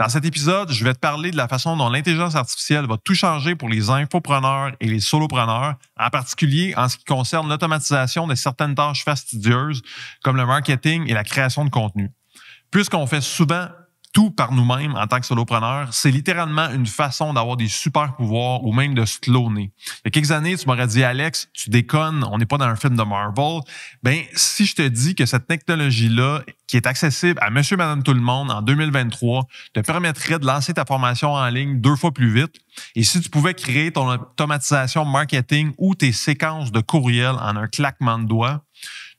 Dans cet épisode, je vais te parler de la façon dont l'intelligence artificielle va tout changer pour les infopreneurs et les solopreneurs, en particulier en ce qui concerne l'automatisation de certaines tâches fastidieuses comme le marketing et la création de contenu. Puisqu'on fait souvent tout par nous-mêmes en tant que solopreneur, c'est littéralement une façon d'avoir des super pouvoirs ou même de se cloner. Il y a quelques années, tu m'aurais dit, Alex, tu déconnes, on n'est pas dans un film de Marvel. Ben, si je te dis que cette technologie-là, qui est accessible à monsieur, madame, tout le monde en 2023, te permettrait de lancer ta formation en ligne 2 fois plus vite. Et si tu pouvais créer ton automatisation marketing ou tes séquences de courriel en un claquement de doigts,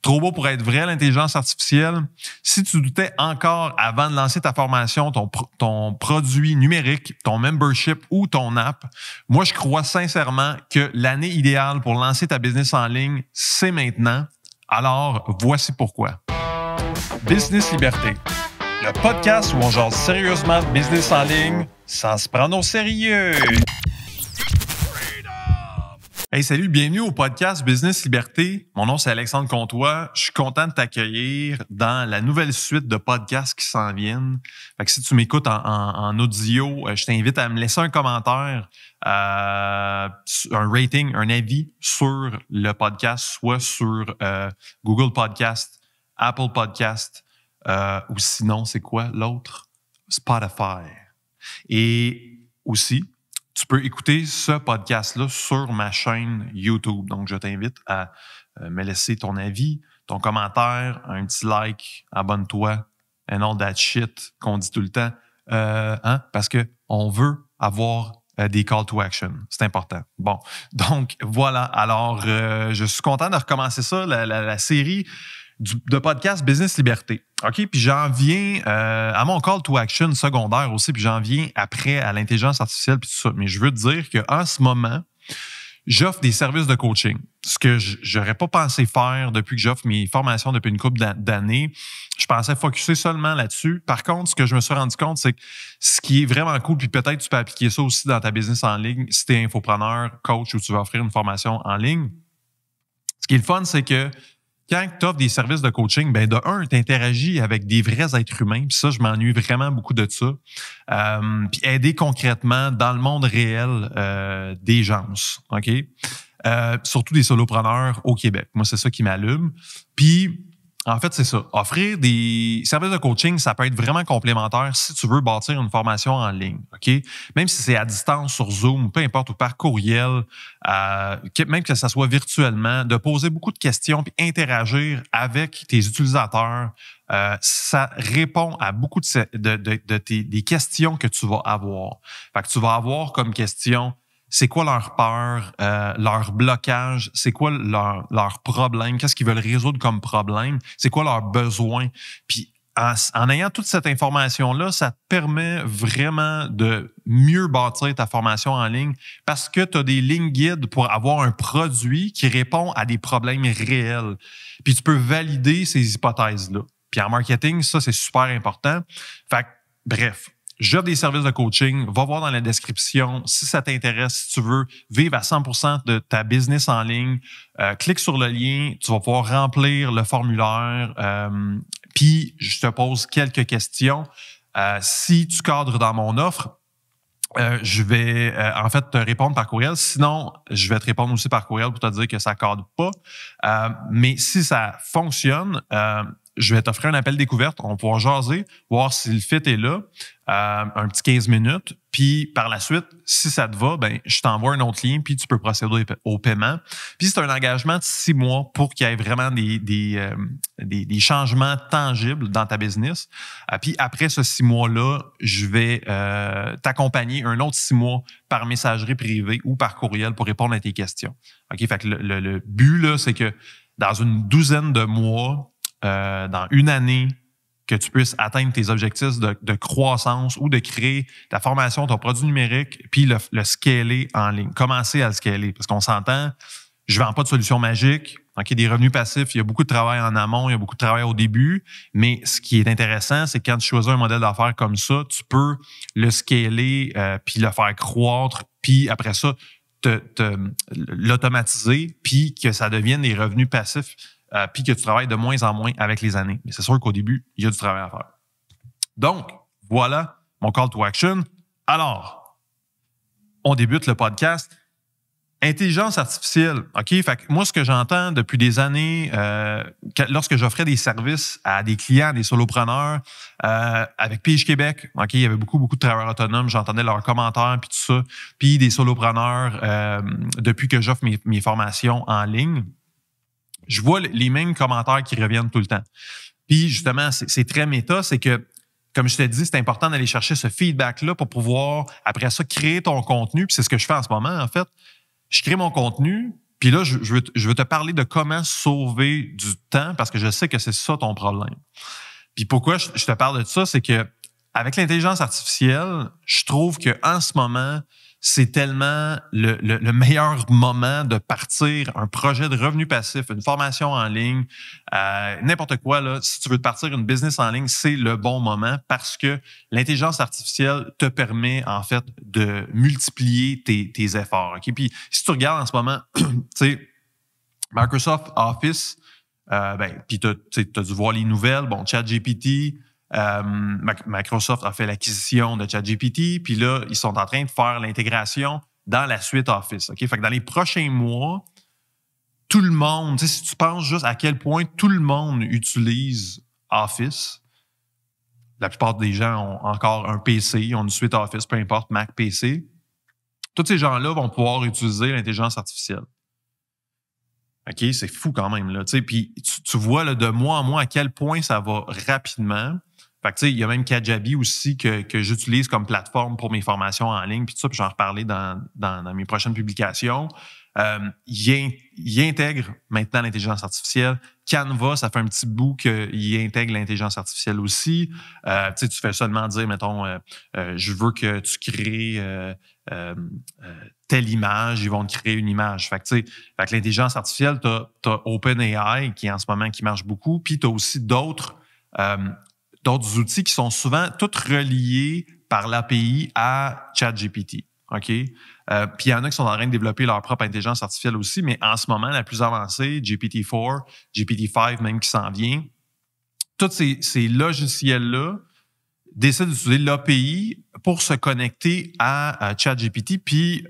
trop beau pour être vrai, l'intelligence artificielle. Si tu doutais encore avant de lancer ta formation, ton produit numérique, ton membership ou ton app, moi, je crois sincèrement que l'année idéale pour lancer ta business en ligne, c'est maintenant. Alors, voici pourquoi. Business Liberté, le podcast où on jase sérieusement de business en ligne sans se prendre au sérieux. Hey, salut, bienvenue au podcast Business Liberté. Mon nom, c'est Alexandre Comtois. Je suis content de t'accueillir dans la nouvelle suite de podcasts qui s'en viennent. Fait que si tu m'écoutes en audio, je t'invite à me laisser un commentaire, un rating, un avis sur le podcast, soit sur Google Podcast, Apple Podcast, ou sinon, c'est quoi l'autre? Spotify. Et aussi, tu peux écouter ce podcast-là sur ma chaîne YouTube. Donc, je t'invite à me laisser ton avis, ton commentaire, un petit like, abonne-toi, and all that shit qu'on dit tout le temps. Parce qu'on veut avoir des call to action. C'est important. Bon, donc voilà. Alors, je suis content de recommencer ça, la série de podcast Business Liberté. OK? Puis j'en viens à mon call to action secondaire aussi, puis j'en viens après à l'intelligence artificielle puis tout ça. Mais je veux te dire qu'en ce moment, j'offre des services de coaching. Ce que j'aurais pas pensé faire depuis que j'offre mes formations depuis une couple d'années. Je pensais focusser seulement là-dessus. Par contre, ce que je me suis rendu compte, c'est que ce qui est vraiment cool, puis peut-être tu peux appliquer ça aussi dans ta business en ligne, si tu es infopreneur, coach ou tu veux offrir une formation en ligne. Ce qui est le fun, c'est que quand tu offres des services de coaching, ben de un, tu interagis avec des vrais êtres humains. Puis ça, je m'ennuie vraiment beaucoup de ça. Puis aider concrètement dans le monde réel des gens. OK? Surtout des solopreneurs au Québec. Moi, c'est ça qui m'allume. Puis, en fait, c'est ça. Offrir des services de coaching, ça peut être vraiment complémentaire si tu veux bâtir une formation en ligne. OK? Même si c'est à distance, sur Zoom, peu importe, ou par courriel, même que ça soit virtuellement, de poser beaucoup de questions puis interagir avec tes utilisateurs, ça répond à beaucoup des questions que tu vas avoir. Fait que tu vas avoir comme question: c'est quoi leur peur, leur blocage, c'est quoi leur problème, qu'est-ce qu'ils veulent résoudre comme problème, c'est quoi leurs besoins. Puis en ayant toute cette information-là, ça te permet vraiment de mieux bâtir ta formation en ligne parce que tu as des lignes guides pour avoir un produit qui répond à des problèmes réels. Puis tu peux valider ces hypothèses-là. Puis en marketing, ça, c'est super important. Fait que, bref, j'offre des services de coaching. Va voir dans la description si ça t'intéresse, si tu veux vivre à 100% de ta business en ligne. Clique sur le lien, tu vas pouvoir remplir le formulaire. Puis, je te pose quelques questions. Si tu cadres dans mon offre, je vais en fait te répondre par courriel. Sinon, je vais te répondre aussi par courriel pour te dire que ça cadre pas. Mais si ça fonctionne, je vais t'offrir un appel découverte. On va pouvoir jaser, voir si le fit est là, un petit 15 minutes. Puis par la suite, si ça te va, ben je t'envoie un autre lien, puis tu peux procéder au paiement. Puis c'est un engagement de 6 mois pour qu'il y ait vraiment des changements tangibles dans ta business. Puis après ce 6 mois-là, je vais t'accompagner un autre 6 mois par messagerie privée ou par courriel pour répondre à tes questions. OK? Fait que le but, là, c'est que dans une douzaine de mois, dans une année, que tu puisses atteindre tes objectifs de croissance ou de créer ta formation, ton produit numérique, puis le scaler en ligne. Commencer à le scaler. Parce qu'on s'entend, je ne vends pas de solution magique. Okay, des revenus passifs, il y a beaucoup de travail en amont, il y a beaucoup de travail au début. Mais ce qui est intéressant, c'est que quand tu choisis un modèle d'affaires comme ça, tu peux le scaler, puis le faire croître, puis après ça, l'automatiser, puis que ça devienne des revenus passifs, puis que tu travailles de moins en moins avec les années. Mais c'est sûr qu'au début, il y a du travail à faire. Donc, voilà mon call to action. Alors, on débute le podcast. Intelligence artificielle, OK? Fait que moi, ce que j'entends depuis des années, lorsque j'offrais des services à des clients, des solopreneurs, avec Pige Québec, OK? Il y avait beaucoup de travailleurs autonomes, j'entendais leurs commentaires puis tout ça, puis des solopreneurs, depuis que j'offre mes formations en ligne, je vois les mêmes commentaires qui reviennent tout le temps. Puis justement, c'est très méta, c'est que comme je t'ai dit, c'est important d'aller chercher ce feedback-là pour pouvoir, après ça, créer ton contenu. Puis c'est ce que je fais en ce moment, en fait. Je crée mon contenu, puis là, je veux te parler de comment sauver du temps parce que je sais que c'est ça ton problème. Puis pourquoi je te parle de ça, c'est que avec l'intelligence artificielle, je trouve que en ce moment, c'est tellement le meilleur moment de partir un projet de revenu passif, une formation en ligne, n'importe quoi. Là, si tu veux te partir une business en ligne, c'est le bon moment parce que l'intelligence artificielle te permet en fait de multiplier tes efforts. Okay? Puis si tu regardes en ce moment, tu sais, Microsoft Office, puis tu as dû voir les nouvelles, bon, ChatGPT, Microsoft a fait l'acquisition de ChatGPT, puis là, ils sont en train de faire l'intégration dans la suite Office. Okay? Fait que dans les prochains mois, tout le monde, si tu penses juste à quel point tout le monde utilise Office, la plupart des gens ont encore un PC, ont une suite Office, peu importe, Mac, PC, tous ces gens-là vont pouvoir utiliser l'intelligence artificielle. OK, c'est fou quand même, là. Puis tu vois là, de mois en mois à quel point ça va rapidement. Fait que tu sais, il y a même Kajabi aussi que j'utilise comme plateforme pour mes formations en ligne, puis tout ça, puis j'en reparler dans mes prochaines publications. Il intègre maintenant l'intelligence artificielle. Canva, ça fait un petit bout qu'il intègre l'intelligence artificielle aussi. Tu fais seulement dire, mettons, je veux que tu crées telle image, ils vont te créer une image. Fait que l'intelligence artificielle, t'as OpenAI qui en ce moment qui marche beaucoup, puis t'as aussi d'autres outils qui sont souvent tous reliés par l'API à ChatGPT. OK? Puis il y en a qui sont en train de développer leur propre intelligence artificielle aussi, mais en ce moment, la plus avancée, GPT-4, GPT-5 même qui s'en vient, tous ces logiciels-là décident d'utiliser l'API pour se connecter à ChatGPT puis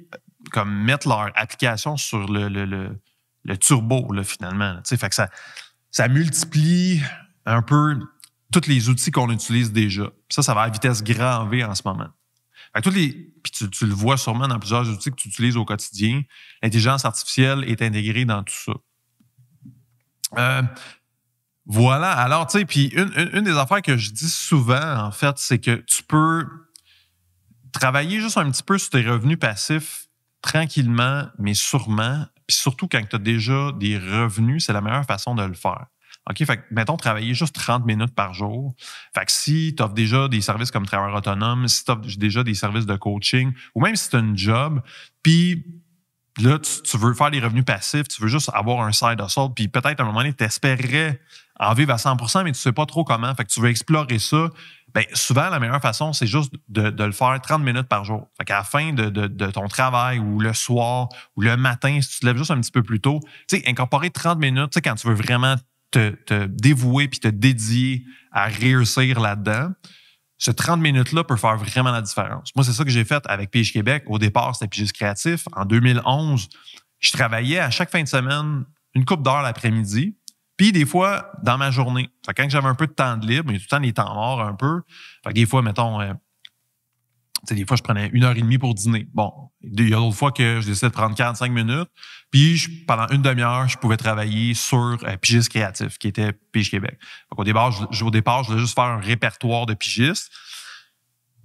comme mettre leur application sur le turbo, là, finalement. Fait que ça multiplie un peu tous les outils qu'on utilise déjà. Ça va à vitesse grand V en ce moment. Fait que puis tu le vois sûrement dans plusieurs outils que tu utilises au quotidien. L'intelligence artificielle est intégrée dans tout ça. Voilà. Alors, tu sais, puis une des affaires que je dis souvent, en fait, c'est que tu peux travailler juste un petit peu sur tes revenus passifs tranquillement, mais sûrement. Puis surtout quand tu as déjà des revenus, c'est la meilleure façon de le faire. OK, fait que, mettons, travailler juste 30 minutes par jour. Fait que si tu offres déjà des services comme travailleur autonome, si tu offres déjà des services de coaching, ou même si tu as une job, puis là, tu veux faire des revenus passifs, tu veux juste avoir un side hustle, puis peut-être à un moment donné, tu espérerais en vivre à 100%, mais tu sais pas trop comment. Fait que tu veux explorer ça. Bien, souvent, la meilleure façon, c'est juste de le faire 30 minutes par jour. Fait qu'à la fin de ton travail ou le soir ou le matin, si tu te lèves juste un petit peu plus tôt, tu sais, incorporer 30 minutes, tu sais, quand tu veux vraiment te dévouer puis te dédier à réussir là-dedans, ce 30 minutes-là peut faire vraiment la différence. Moi, c'est ça que j'ai fait avec Pige Québec. Au départ, c'était Pigiste Créatif. En 2011, je travaillais à chaque fin de semaine une couple d'heures l'après-midi, puis des fois, dans ma journée. Fait que quand j'avais un peu de temps de libre, il y a tout le temps des temps morts un peu. Fait que des fois, mettons, des fois, je prenais 1h30 pour dîner. Bon, il y a d'autres fois que je décidais de prendre 45 minutes. Puis, pendant une demi-heure, je pouvais travailler sur Pigiste Créatif, qui était Pige Québec. Donc, au départ, je voulais juste faire un répertoire de pigistes.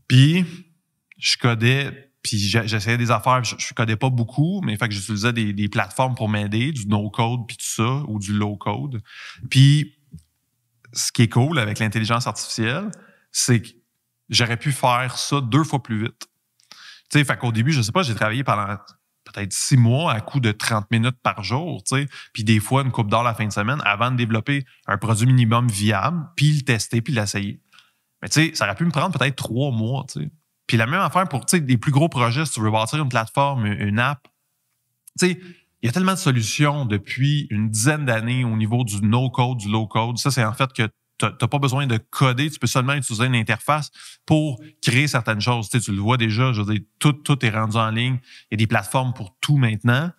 Puis, je codais, puis j'essayais des affaires. Je codais pas beaucoup, mais fait que j'utilisais des plateformes pour m'aider, du no-code, puis tout ça, ou du low-code. Puis, ce qui est cool avec l'intelligence artificielle, c'est que j'aurais pu faire ça 2 fois plus vite. Tu sais, fait qu'au début, je sais pas, j'ai travaillé pendant peut-être 6 mois à coup de 30 minutes par jour, tu sais, puis des fois une couple d'heures la fin de semaine avant de développer un produit minimum viable, puis le tester, puis l'essayer. Mais tu sais, ça aurait pu me prendre peut-être 3 mois, tu sais. Puis la même affaire pour, tu sais, des plus gros projets, si tu veux bâtir une plateforme, une app, tu sais, il y a tellement de solutions depuis une dizaine d'années au niveau du no-code, du low-code. Ça, c'est en fait que tu n'as pas besoin de coder, tu peux seulement utiliser une interface pour créer certaines choses. Tu le vois déjà, je veux dire, tout est rendu en ligne. Il y a des plateformes pour tout maintenant.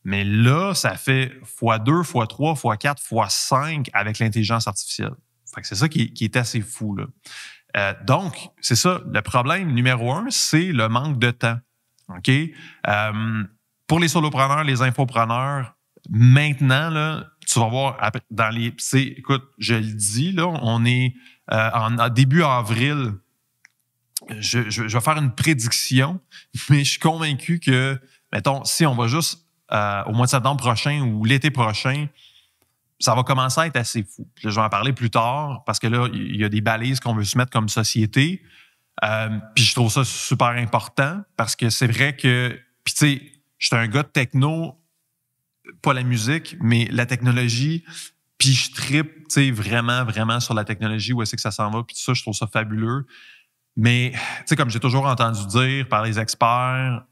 Mais là, ça fait x2, x3, x4, x5 avec l'intelligence artificielle. Fait que c'est ça qui est assez fou, là. Donc, c'est ça. Le problème numéro 1, c'est le manque de temps. OK? Pour les solopreneurs, les infopreneurs, maintenant, là, tu vas voir dans les. Écoute, je le dis, là, on est en début avril. Je vais faire une prédiction, mais je suis convaincu que, mettons, si on va juste au mois de septembre prochain ou l'été prochain, ça va commencer à être assez fou. Là, je vais en parler plus tard parce que là, il y a des balises qu'on veut se mettre comme société. Puis je trouve ça super important parce que c'est vrai que, puis tu sais, je suis un gars de techno, pas la musique, mais la technologie. Puis je trippe, tu sais, vraiment, vraiment sur la technologie, où est-ce que ça s'en va. Puis tout ça, je trouve ça fabuleux. Mais, tu sais, comme j'ai toujours entendu dire par les experts,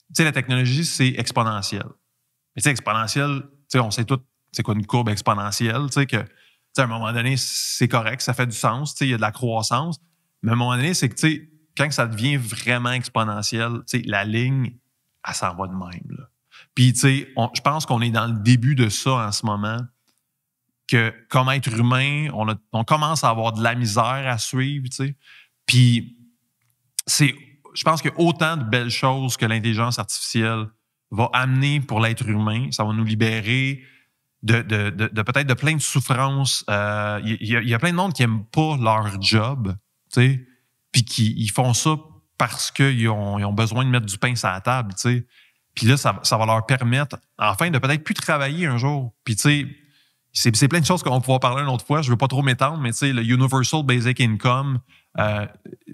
tu sais, la technologie, c'est exponentiel. Mais tu sais, exponentiel, tu sais, on sait tout, c'est quoi une courbe exponentielle, tu sais, que, tu sais, à un moment donné, c'est correct, ça fait du sens, tu sais, il y a de la croissance. Mais à un moment donné, c'est que, tu sais, quand ça devient vraiment exponentiel, tu sais, la ligne, elle s'en va de même, là. Puis, tu sais, je pense qu'on est dans le début de ça en ce moment, que comme être humain, on commence à avoir de la misère à suivre, tu sais. Puis, je pense qu'il y a autant de belles choses que l'intelligence artificielle va amener pour l'être humain. Ça va nous libérer de peut-être de plein de souffrances. Il y a plein de monde qui n'aiment pas leur job, tu sais, puis ils font ça parce qu'ils ont besoin de mettre du pain sur la table, tu sais. Puis là, ça va leur permettre, enfin, de peut-être plus travailler un jour. Puis, tu sais, c'est plein de choses qu'on va pouvoir parler une autre fois. Je veux pas trop m'étendre, mais tu sais, le Universal Basic Income, tu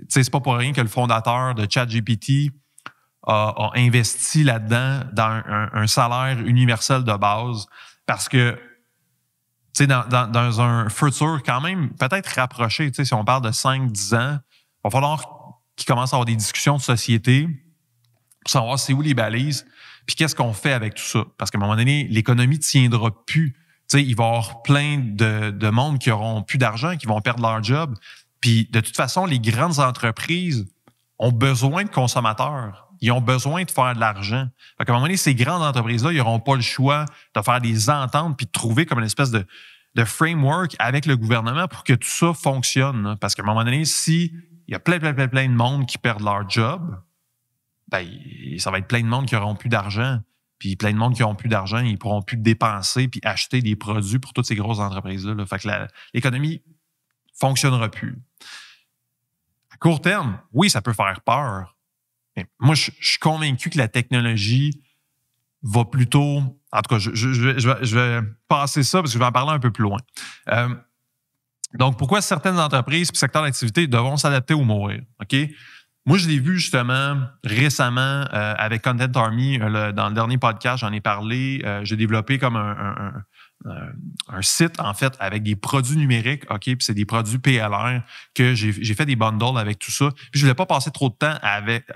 sais, c'est pas pour rien que le fondateur de ChatGPT a investi là-dedans dans un salaire universel de base parce que, tu sais, dans un futur quand même peut-être rapproché, tu sais, si on parle de 5-10 ans, il va falloir qu'il commence à avoir des discussions de société pour savoir c'est où les balises puis qu'est-ce qu'on fait avec tout ça. Parce qu'à un moment donné, l'économie ne tiendra plus. Tu sais, il va y avoir plein de monde qui auront plus d'argent, qui vont perdre leur job. Puis, de toute façon, les grandes entreprises ont besoin de consommateurs. Ils ont besoin de faire de l'argent. Fait qu'à un moment donné, ces grandes entreprises-là, ils n'auront pas le choix de faire des ententes puis de trouver comme une espèce de framework avec le gouvernement pour que tout ça fonctionne. Là. Parce qu'à un moment donné, si il y a plein de monde qui perdent leur job, ben, ça va être plein de monde qui n'auront plus d'argent. Puis plein de monde qui n'auront plus d'argent, ils ne pourront plus dépenser puis acheter des produits pour toutes ces grosses entreprises-là. Là. Fait que l'économie ne fonctionnera plus. À court terme, oui, ça peut faire peur. Mais moi, je suis convaincu que la technologie va plutôt... En tout cas, je vais passer ça parce que je vais en parler un peu plus loin. Donc, pourquoi certaines entreprises et secteurs d'activité devront s'adapter ou mourir? OK? Moi, je l'ai vu justement récemment avec Content Army. Dans le dernier podcast, j'en ai parlé. J'ai développé comme un site, en fait, avec des produits numériques, OK? Puis c'est des produits PLR que j'ai fait des bundles avec tout ça. Puis je voulais pas passer trop de temps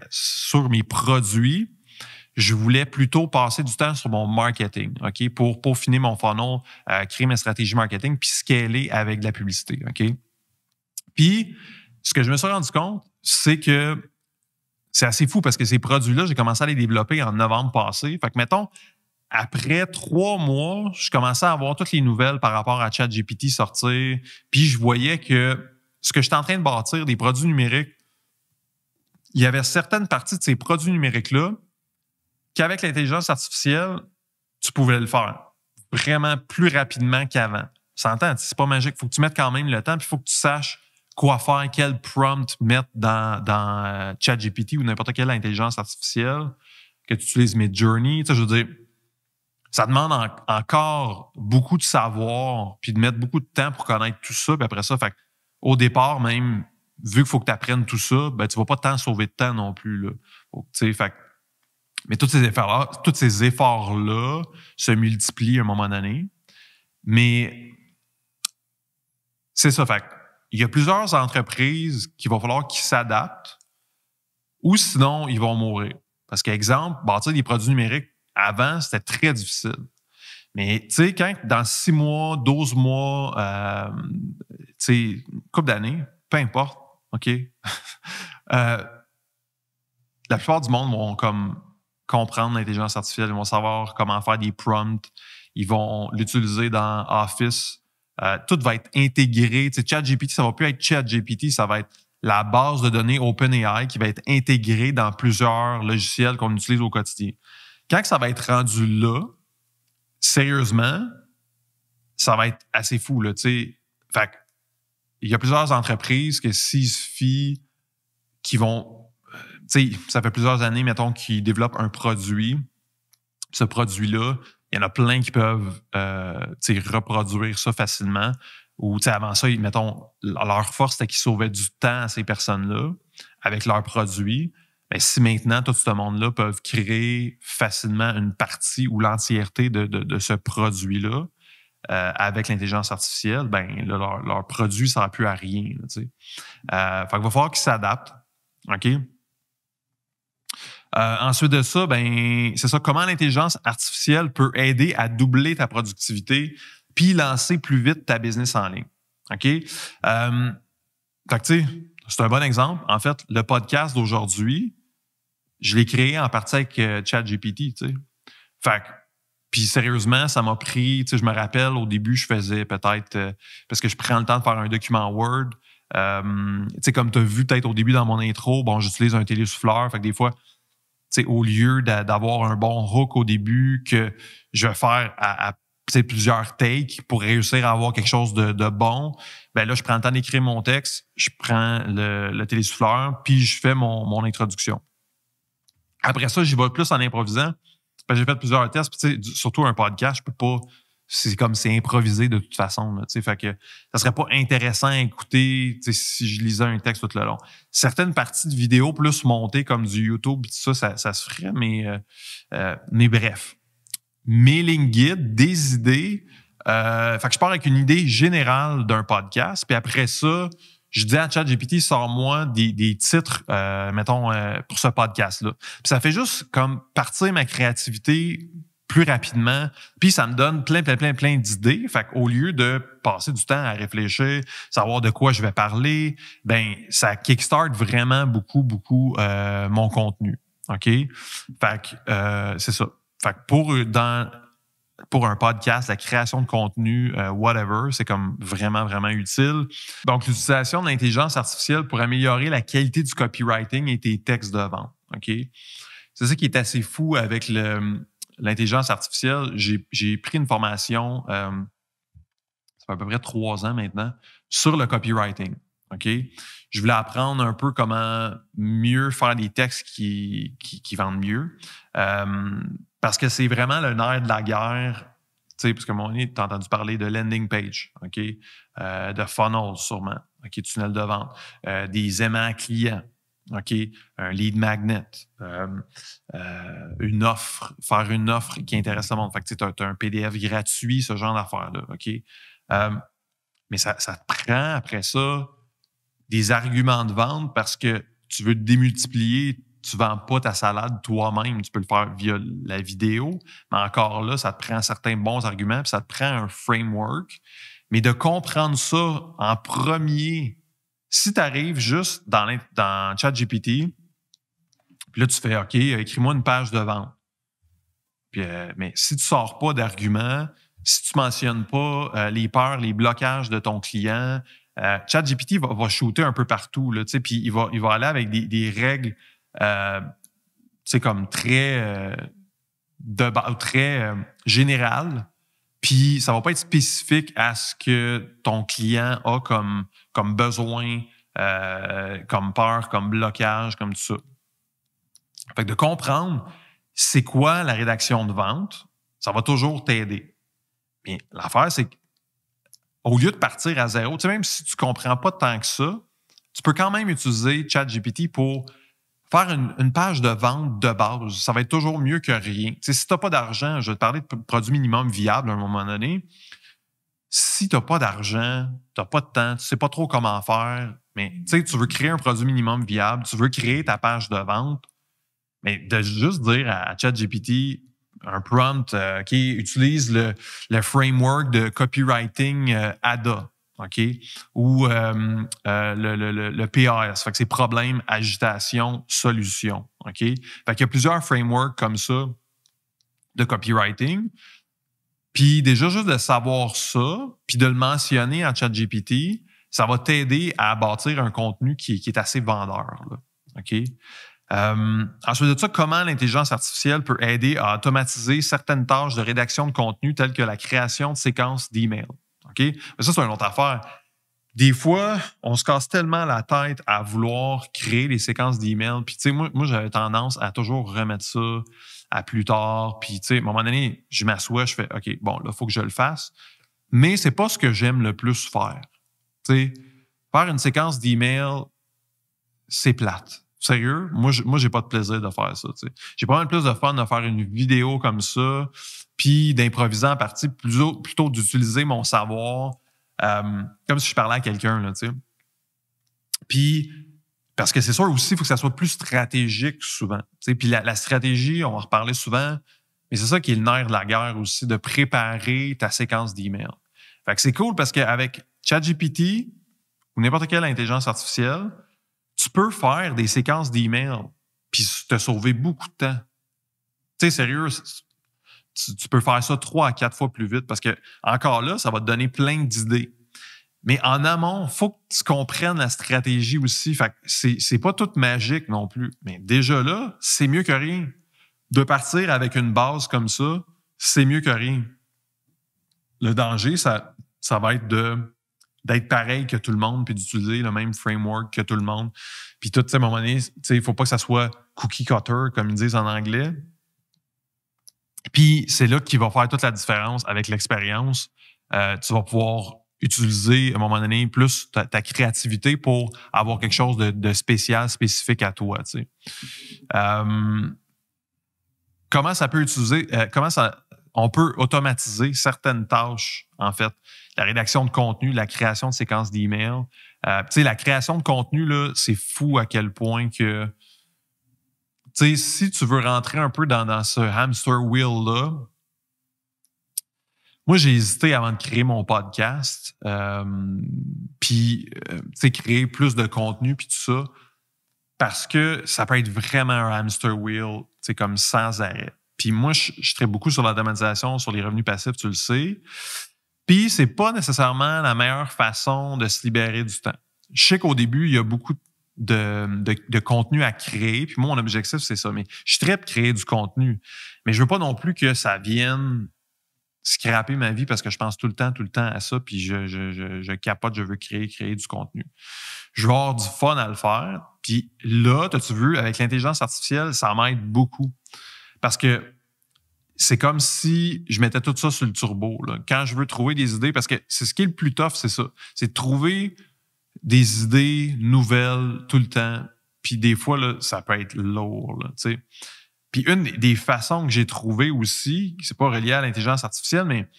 sur mes produits. Je voulais plutôt passer du temps sur mon marketing, OK? Pour peaufiner mon funnel, créer mes stratégies marketing, puis scaler avec de la publicité, OK? Puis, ce que je me suis rendu compte, c'est que c'est assez fou parce que ces produits-là, j'ai commencé à les développer en novembre passé. Fait que, mettons, après 3 mois, je commençais à avoir toutes les nouvelles par rapport à ChatGPT sortir. Puis, je voyais que ce que j'étais en train de bâtir, des produits numériques, il y avait certaines parties de ces produits numériques-là qu'avec l'intelligence artificielle, tu pouvais le faire vraiment plus rapidement qu'avant. S'entend, c'est pas magique. Il faut que tu mettes quand même le temps, puis il faut que tu saches quoi faire, quel prompt mettre dans ChatGPT ou n'importe quelle intelligence artificielle, que tu utilises Midjourney. Tu sais, je veux dire, ça demande encore beaucoup de savoir, puis de mettre beaucoup de temps pour connaître tout ça. Puis après ça, fait, au départ, même, vu qu'il faut que tu apprennes tout ça, ben, tu ne vas pas tant sauver de temps non plus. Là. Donc, fait, mais tous ces efforts-là se multiplient à un moment donné. Mais c'est ça, fait. Il y a plusieurs entreprises qu'il va falloir qu'ils s'adaptent ou sinon, ils vont mourir. Parce qu'exemple, bâtir des produits numériques, avant, c'était très difficile. Mais tu sais, quand dans 6 mois, 12 mois, tu sais, une couple d'années, peu importe, OK? La plupart du monde vont comme comprendre l'intelligence artificielle, ils vont savoir comment faire des prompts, ils vont l'utiliser dans Office. Tout va être intégré. Tu sais, ChatGPT, ça va plus être ChatGPT, ça va être la base de données OpenAI qui va être intégrée dans plusieurs logiciels qu'on utilise au quotidien. Quand ça va être rendu là, sérieusement, ça va être assez fou, là, tu sais. Fait il y a plusieurs entreprises que s'il suffit qui vont, tu sais, ça fait plusieurs années, mettons, qu'ils développent un produit. Ce produit-là, il y en a plein qui peuvent reproduire ça facilement. Ou avant ça, mettons, leur force, c'était qu'ils sauvaient du temps à ces personnes-là avec leurs produits. Mais si maintenant, tout ce monde-là peuvent créer facilement une partie ou l'entièreté de ce produit-là avec l'intelligence artificielle, ben là, leur produit ne sert plus à rien. Là, fait qu'il va falloir qu'ils s'adaptent. OK? Ensuite de ça, ben c'est ça, comment l'intelligence artificielle peut aider à doubler ta productivité puis lancer plus vite ta business en ligne. OK? Fait que tu sais, c'est un bon exemple. En fait, le podcast d'aujourd'hui, je l'ai créé en partie avec ChatGPT, tu sais. Fait que, puis sérieusement, ça m'a pris, tu sais, je me rappelle, au début, je faisais peut-être, parce que je prends le temps de faire un document Word. Tu sais, comme tu as vu peut-être au début dans mon intro, bon, j'utilise un télésouffleur. Fait que des fois, tu sais, au lieu d'avoir un bon hook au début que je vais faire à plusieurs takes pour réussir à avoir quelque chose de bon, ben là, je prends le temps d'écrire mon texte, je prends le télésouffleur, puis je fais mon introduction. Après ça, j'y vais plus en improvisant. J'ai fait plusieurs tests, puis surtout un podcast, je peux pas. C'est comme c'est improvisé de toute façon. Là, fait que ça serait pas intéressant à écouter si je lisais un texte tout le long. Certaines parties de vidéo plus montées comme du YouTube, ça se ferait, mais bref. Mailing guide, des idées. Fait que je pars avec une idée générale d'un podcast, puis après ça, je dis à ChatGPT, sors-moi des titres, mettons, pour ce podcast-là. Puis ça fait juste comme partir ma créativité plus rapidement, puis ça me donne plein d'idées. Fait qu'au lieu de passer du temps à réfléchir, savoir de quoi je vais parler, ben ça kickstart vraiment beaucoup mon contenu. OK? Fait que c'est ça. Fait que pour un podcast, la création de contenu, whatever, c'est comme vraiment utile. Donc, l'utilisation de l'intelligence artificielle pour améliorer la qualité du copywriting et tes textes de vente. OK? C'est ça qui est assez fou avec l'intelligence artificielle. J'ai pris une formation, ça fait à peu près 3 ans maintenant, sur le copywriting. OK? Je voulais apprendre un peu comment mieux faire des textes qui vendent mieux. Parce que c'est vraiment le nerf de la guerre, tu sais, parce que mon tu as entendu parler de landing page, OK? De funnels, sûrement, OK? Tunnel de vente, des aimants clients, OK? Un lead magnet, une offre, faire une offre qui intéresse le monde. Fait que tu as un PDF gratuit, ce genre d'affaires-là, OK? Mais ça te prend, après ça, des arguments de vente parce que tu veux te démultiplier. Tu ne vends pas ta salade toi-même, tu peux le faire via la vidéo, mais encore là, ça te prend certains bons arguments, puis ça te prend un framework. Mais de comprendre ça en premier, si tu arrives juste dans ChatGPT, puis là, tu fais OK, écris-moi une page de vente. Puis, mais si tu ne sors pas d'arguments, si tu ne mentionnes pas les peurs, les blocages de ton client, ChatGPT va shooter un peu partout, là, puis il va aller avec des règles. Comme très général, puis ça va pas être spécifique à ce que ton client a comme besoin, comme peur, comme blocage, comme tout ça. Fait que de comprendre c'est quoi la rédaction de vente, ça va toujours t'aider. Mais l'affaire, c'est qu'au lieu de partir à zéro, même si tu comprends pas tant que ça, tu peux quand même utiliser ChatGPT pour faire une page de vente de base. Ça va être toujours mieux que rien. Si tu n'as pas d'argent, je vais te parler de produit minimum viable à un moment donné. Si tu n'as pas d'argent, tu n'as pas de temps, tu ne sais pas trop comment faire, mais tu veux créer un produit minimum viable, tu veux créer ta page de vente, mais de juste dire à ChatGPT, un prompt, OK, utilise le framework de copywriting ADA, OK, ou le PAS, fait que c'est problème, agitation, solution, OK. Fait qu'il y a plusieurs frameworks comme ça de copywriting. Puis déjà, juste de savoir ça, puis de le mentionner en ChatGPT, ça va t'aider à bâtir un contenu qui est assez vendeur, là, OK. Ensuite de ça, comment l'intelligence artificielle peut aider à automatiser certaines tâches de rédaction de contenu telles que la création de séquences d'emails. OK? Mais ça, c'est une autre affaire. Des fois, on se casse tellement la tête à vouloir créer des séquences d'emails. Puis, tu sais, moi j'avais tendance à toujours remettre ça à plus tard. Puis, tu sais, à un moment donné, je m'assois, je fais OK, bon, là, il faut que je le fasse. Mais c'est pas ce que j'aime le plus faire. Tu sais, faire une séquence d'emails, c'est plate. Sérieux, moi, j'ai pas de plaisir de faire ça. T'sais. J'ai pas mal plus de fun de faire une vidéo comme ça, puis d'improviser en partie, plutôt d'utiliser mon savoir comme si je parlais à quelqu'un. Là, puis, parce que c'est sûr aussi, il faut que ça soit plus stratégique souvent. Puis la stratégie, on va en reparler souvent, mais c'est ça qui est le nerf de la guerre aussi, de préparer ta séquence d'email. Fait que c'est cool parce qu'avec ChatGPT ou n'importe quelle intelligence artificielle, tu peux faire des séquences d'emails puis te sauver beaucoup de temps. Tu sais, sérieux, tu peux faire ça 3 à 4 fois plus vite parce que, encore là, ça va te donner plein d'idées. Mais en amont, il faut que tu comprennes la stratégie aussi. Fait que c'est pas tout magique non plus. Mais déjà là, c'est mieux que rien. De partir avec une base comme ça, c'est mieux que rien. Le danger, ça va être d'être pareil que tout le monde puis d'utiliser le même framework que tout le monde. Puis tout, à un moment donné, il ne faut pas que ça soit cookie cutter, comme ils disent en anglais. Puis c'est là qu'il va faire toute la différence avec l'expérience. Tu vas pouvoir utiliser, à un moment donné, plus ta créativité pour avoir quelque chose de spécial, spécifique à toi. Comment ça peut utiliser, on peut automatiser certaines tâches, en fait. La rédaction de contenu, la création de séquences d'emails. La création de contenu, là, c'est fou à quel point que, si tu veux rentrer un peu dans ce hamster wheel-là, moi, j'ai hésité avant de créer mon podcast, puis, créer plus de contenu, puis tout ça, parce que ça peut être vraiment un hamster wheel, comme sans arrêt. Puis moi, je traite beaucoup sur l'automatisation, sur les revenus passifs, tu le sais. Puis c'est pas nécessairement la meilleure façon de se libérer du temps. Je sais qu'au début, il y a beaucoup de contenu à créer. Puis moi, mon objectif, c'est ça. Mais je suis très de créer du contenu. Mais je veux pas non plus que ça vienne scraper ma vie parce que je pense tout le temps à ça. Puis je capote, je veux créer du contenu. Je vais avoir du fun à le faire. Puis là, t'as-tu vu, avec l'intelligence artificielle, ça m'aide beaucoup. Parce que c'est comme si je mettais tout ça sur le turbo. Là. Quand je veux trouver des idées, parce que c'est ce qui est le plus tough, c'est ça. C'est de trouver des idées nouvelles tout le temps. Puis des fois, là, ça peut être lourd. Là, t'sais. Puis une des façons que j'ai trouvées aussi, qui c'est pas relié à l'intelligence artificielle, mais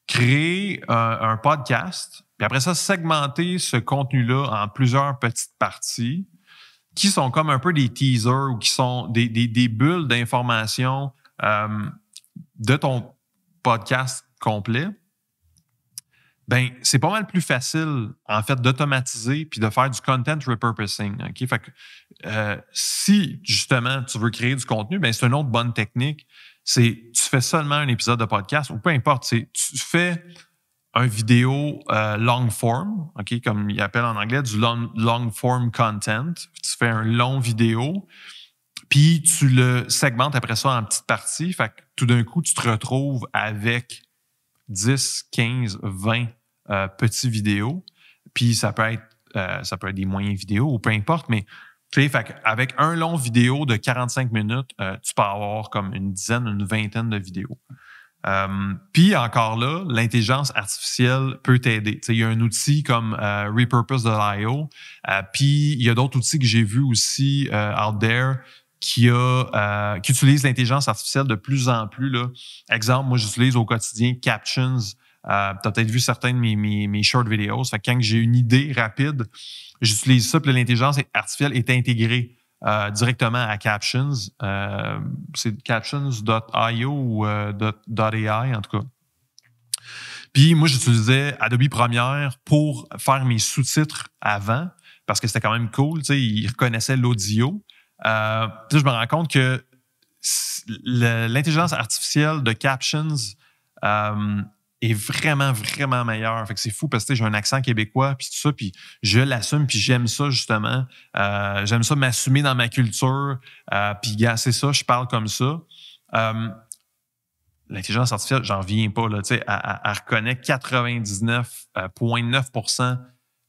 créer un podcast, puis après ça, segmenter ce contenu-là en plusieurs petites parties qui sont comme un peu des teasers ou qui sont des bulles d'informations de ton podcast complet, ben c'est pas mal plus facile, en fait, d'automatiser puis de faire du content repurposing. Okay? Fait que, si, justement, tu veux créer du contenu, ben c'est une autre bonne technique. C'est tu fais seulement un épisode de podcast ou peu importe, tu fais un vidéo long form, okay, comme ils appellent en anglais, du long form content. Tu fais un long vidéo, puis tu le segmentes après ça en petites parties. Fait que tout d'un coup, tu te retrouves avec 10, 15, 20 petits vidéos. Puis ça peut être des moyens vidéos ou peu importe, mais tu sais, fait avec un long vidéo de 45 minutes, tu peux avoir comme une dizaine, une vingtaine de vidéos. Puis encore là, l'intelligence artificielle peut t'aider. Il y a un outil comme Repurpose.io, puis il y a d'autres outils que j'ai vus aussi out there qui utilisent l'intelligence artificielle de plus en plus. Là. Exemple, moi j'utilise au quotidien Captions. Tu as peut-être vu certains de mes short videos. Fait que quand j'ai une idée rapide, j'utilise ça, puis l'intelligence artificielle est intégrée directement à Captions. C'est captions.io ou .ai en tout cas. Puis moi, j'utilisais Adobe Premiere pour faire mes sous-titres avant parce que c'était quand même cool. Tu sais, il reconnaissait l'audio. Je me rends compte que l'intelligence artificielle de Captions est vraiment, vraiment meilleure. Fait que c'est fou parce que j'ai un accent québécois puis tout ça, puis je l'assume, puis j'aime ça justement. J'aime ça m'assumer dans ma culture. Puis c'est ça, je parle comme ça. L'intelligence artificielle, j'en viens pas. Là, elle reconnaît 99,9%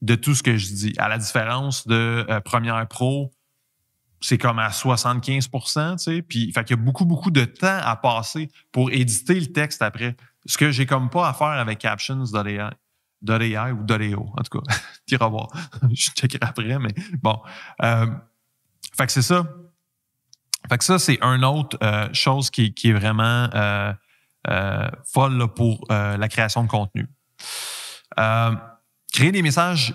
de tout ce que je dis. À la différence de Premiere Pro, c'est comme à 75%. Puis, fait qu'il y a beaucoup, beaucoup de temps à passer pour éditer le texte après. Ce que j'ai comme pas à faire avec Captions.ai ou .io, en tout cas. Tu iras voir. Je checkerai après, mais bon. Fait que c'est ça. Fait que ça, c'est une autre chose qui est vraiment folle là, pour la création de contenu. Créer des messages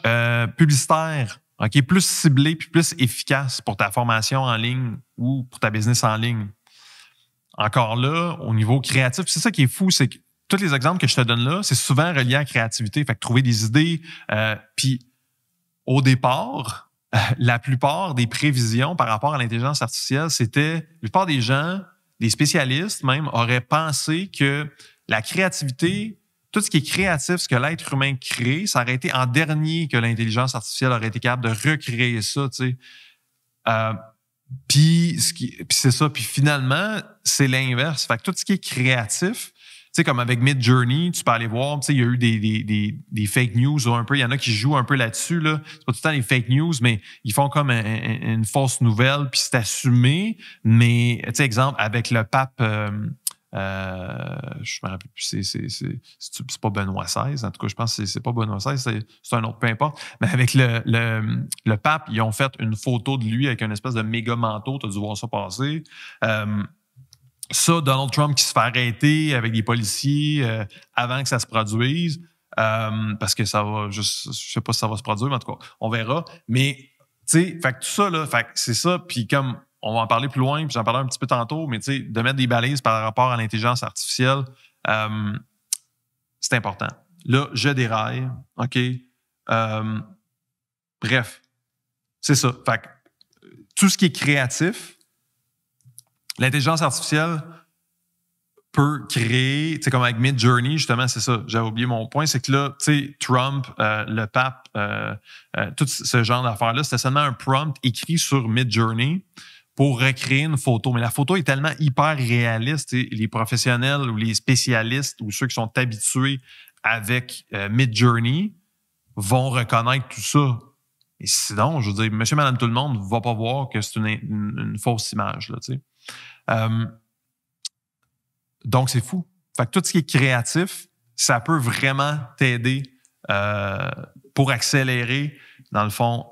publicitaires, plus ciblés puis plus efficaces pour ta formation en ligne ou pour ta business en ligne. Encore là, au niveau créatif, c'est ça qui est fou, c'est que tous les exemples que je te donne là, c'est souvent relié à la créativité. Fait que trouver des idées. Puis au départ, la plupart des prévisions par rapport à l'intelligence artificielle, c'était la plupart des gens, des spécialistes même, auraient pensé que la créativité, tout ce qui est créatif, ce que l'être humain crée, ça aurait été en dernier que l'intelligence artificielle aurait été capable de recréer ça, tu sais. Puis c'est ça. Puis finalement, c'est l'inverse. Fait que tout ce qui est créatif, tu sais, comme avec Midjourney, tu peux aller voir, tu sais, il y a eu des fake news ou un peu, il y en a qui jouent un peu là-dessus, là. C'est pas tout le temps des fake news, mais ils font comme une fausse nouvelle, puis c'est assumé. Mais, tu sais, exemple, avec le pape, je me rappelle plus, c'est pas Benoît XVI, en tout cas, je pense que c'est pas Benoît XVI, c'est un autre, peu importe. Mais avec le pape, ils ont fait une photo de lui avec une espèce de méga manteau, tu as dû voir ça passer. Ça, Donald Trump qui se fait arrêter avec des policiers avant que ça se produise, parce que ça va, je sais pas si ça va se produire, mais en tout cas, on verra. Mais, tu sais, fait que tout ça, là, fait que c'est ça, puis comme on va en parler plus loin, puis j'en parlais un petit peu tantôt, mais tu sais, de mettre des balises par rapport à l'intelligence artificielle, c'est important. Là, je déraille, OK? Bref, c'est ça. Fait que tout ce qui est créatif, l'intelligence artificielle peut créer, tu sais, comme avec Midjourney, justement, c'est ça. J'avais oublié mon point, c'est que là, tu sais, Trump, le pape, tout ce genre d'affaires-là, c'était seulement un prompt écrit sur Midjourney pour recréer une photo. Mais la photo est tellement hyper réaliste, les professionnels ou les spécialistes ou ceux qui sont habitués avec Midjourney vont reconnaître tout ça. Et sinon, je veux dire, monsieur, madame, tout le monde ne va pas voir que c'est une fausse image, là, tu sais. Donc, c'est fou. Fait que tout ce qui est créatif, ça peut vraiment t'aider pour accélérer, dans le fond,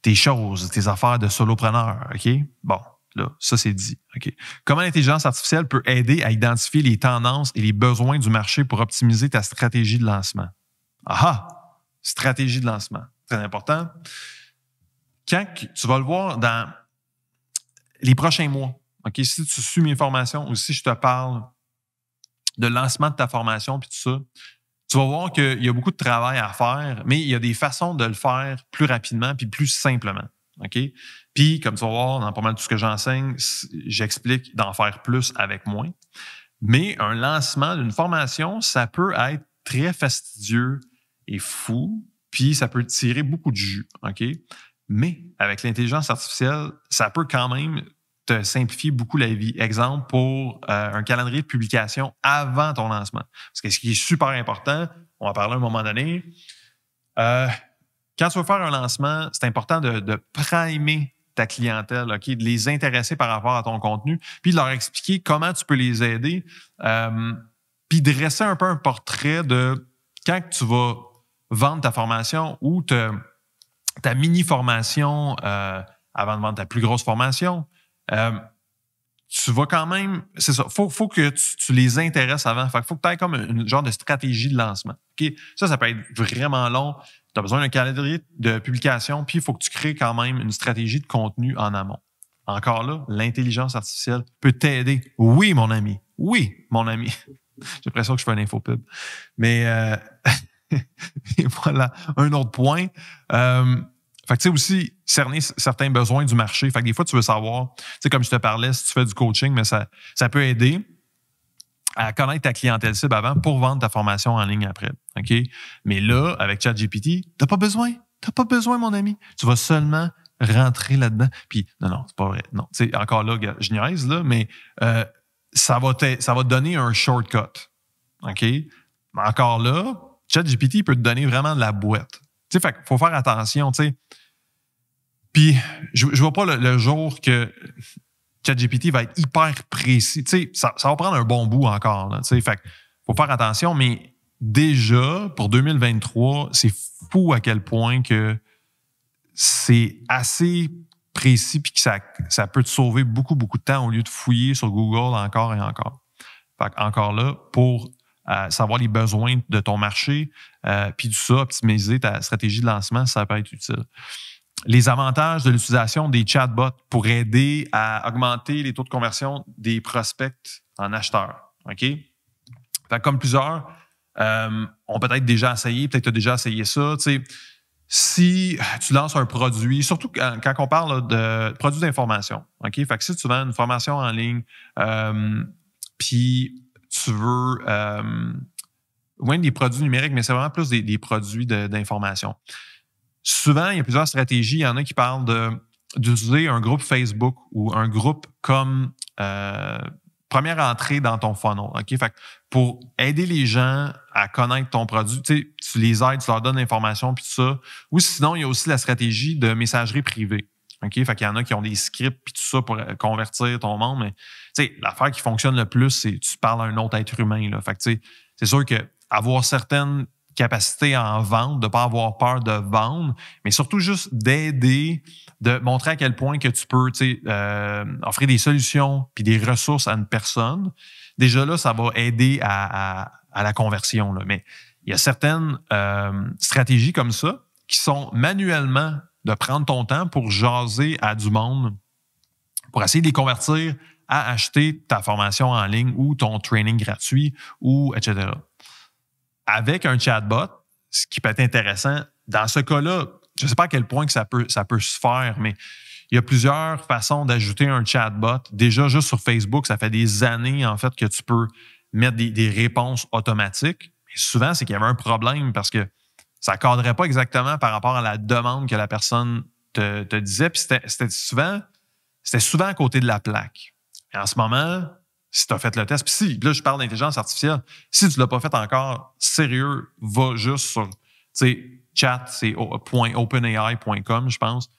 tes choses, tes affaires de solopreneur. OK? Bon, là, ça, c'est dit. OK? Comment l'intelligence artificielle peut aider à identifier les tendances et les besoins du marché pour optimiser ta stratégie de lancement? Ah! Stratégie de lancement. Très important. Quand tu vas le voir dans les prochains mois, OK, si tu suis mes formations ou si je te parle de lancement de ta formation puis tout ça, tu vas voir qu'il y a beaucoup de travail à faire, mais il y a des façons de le faire plus rapidement puis plus simplement. OK? Puis, comme tu vas voir dans pas mal tout ce que j'enseigne, j'explique d'en faire plus avec moins. Mais un lancement d'une formation, ça peut être très fastidieux et fou, puis ça peut tirer beaucoup de jus. OK? Mais avec l'intelligence artificielle, ça peut quand même te simplifier beaucoup la vie. Exemple, pour un calendrier de publication avant ton lancement. Parce que ce qui est super important, on va en parler à un moment donné, quand tu vas faire un lancement, c'est important de primer ta clientèle, OK? De les intéresser par rapport à ton contenu, puis de leur expliquer comment tu peux les aider, puis dresser un peu un portrait de quand tu vas vendre ta formation ou ta mini-formation avant de vendre ta plus grosse formation. Tu vas quand même... C'est ça. Faut que tu les intéresses avant. Fait qu'il faut que tu aies comme une genre de stratégie de lancement. Okay? Ça peut être vraiment long. tu as besoin d'un calendrier de publication, puis il faut que tu crées quand même une stratégie de contenu en amont. Encore là, l'intelligence artificielle peut t'aider. Oui, mon ami. Oui, mon ami. J'ai l'impression que je fais un infopub. Mais et voilà, un autre point. Fait que tu sais aussi cerner certains besoins du marché. Fait que des fois, tu veux savoir, tu sais, comme je te parlais, si tu fais du coaching, mais ça peut aider à connaître ta clientèle cible avant pour vendre ta formation en ligne après. OK? Mais là, avec ChatGPT, t'as pas besoin. T'as pas besoin, mon ami. Tu vas seulement rentrer là-dedans. Puis, non, c'est pas vrai. Non, tu sais, encore là, je niaise, là, mais ça va te donner un shortcut. OK? Mais encore là, ChatGPT peut te donner vraiment de la boîte. Tu sais, fait qu'il faut faire attention, tu sais. Puis, je vois pas le jour que ChatGPT va être hyper précis. Tu sais, ça va prendre un bon bout encore, là, tu sais. Fait qu'il faut faire attention, mais déjà, pour 2023, c'est fou à quel point que c'est assez précis puis que ça peut te sauver beaucoup, beaucoup de temps au lieu de fouiller sur Google encore et encore. Fait encore là, pour savoir les besoins de ton marché, puis tout ça, optimiser ta stratégie de lancement, ça peut être utile. Les avantages de l'utilisation des chatbots pour aider à augmenter les taux de conversion des prospects en acheteurs. OK? Fait comme plusieurs ont peut-être déjà essayé, peut-être tu as déjà essayé ça. Tu sais, si tu lances un produit, surtout quand on parle de produits d'information, OK? Fait que si tu vends une formation en ligne, puis tu veux moins des produits numériques, mais c'est vraiment plus des produits d'information. Souvent, il y a plusieurs stratégies. Il y en a qui parlent d'utiliser un groupe Facebook ou un groupe comme première entrée dans ton funnel. OK? Fait que pour aider les gens à connaître ton produit, tu les aides, tu leur donnes l'information puis tout ça. Ou sinon, il y a aussi la stratégie de messagerie privée. OK? Fait qu'il y en a qui ont des scripts puis tout ça pour convertir ton monde. Mais tu sais, l'affaire qui fonctionne le plus, c'est tu parles à un autre être humain. Là. Fait que tu sais, c'est sûr que avoir certaines capacités en vente, de ne pas avoir peur de vendre, mais surtout juste d'aider, de montrer à quel point que tu peux offrir des solutions puis des ressources à une personne. Déjà là, ça va aider à la conversion. Là. Mais il y a certaines stratégies comme ça qui sont manuellement de prendre ton temps pour jaser à du monde, pour essayer de les convertir à acheter ta formation en ligne ou ton training gratuit ou etc. Avec un chatbot, ce qui peut être intéressant, dans ce cas-là, je ne sais pas à quel point que ça peut se faire, mais il y a plusieurs façons d'ajouter un chatbot. Déjà, juste sur Facebook, ça fait des années, en fait, que tu peux mettre des réponses automatiques. Mais souvent, c'est qu'il y avait un problème parce que ça ne cadrait pas exactement par rapport à la demande que la personne te disait. Puis c'était souvent à côté de la plaque. Et en ce moment, si tu as fait le test, puis si, là, je parle d'intelligence artificielle, si tu ne l'as pas fait encore, sérieux, va juste sur chat, c'est .openai.com, je pense.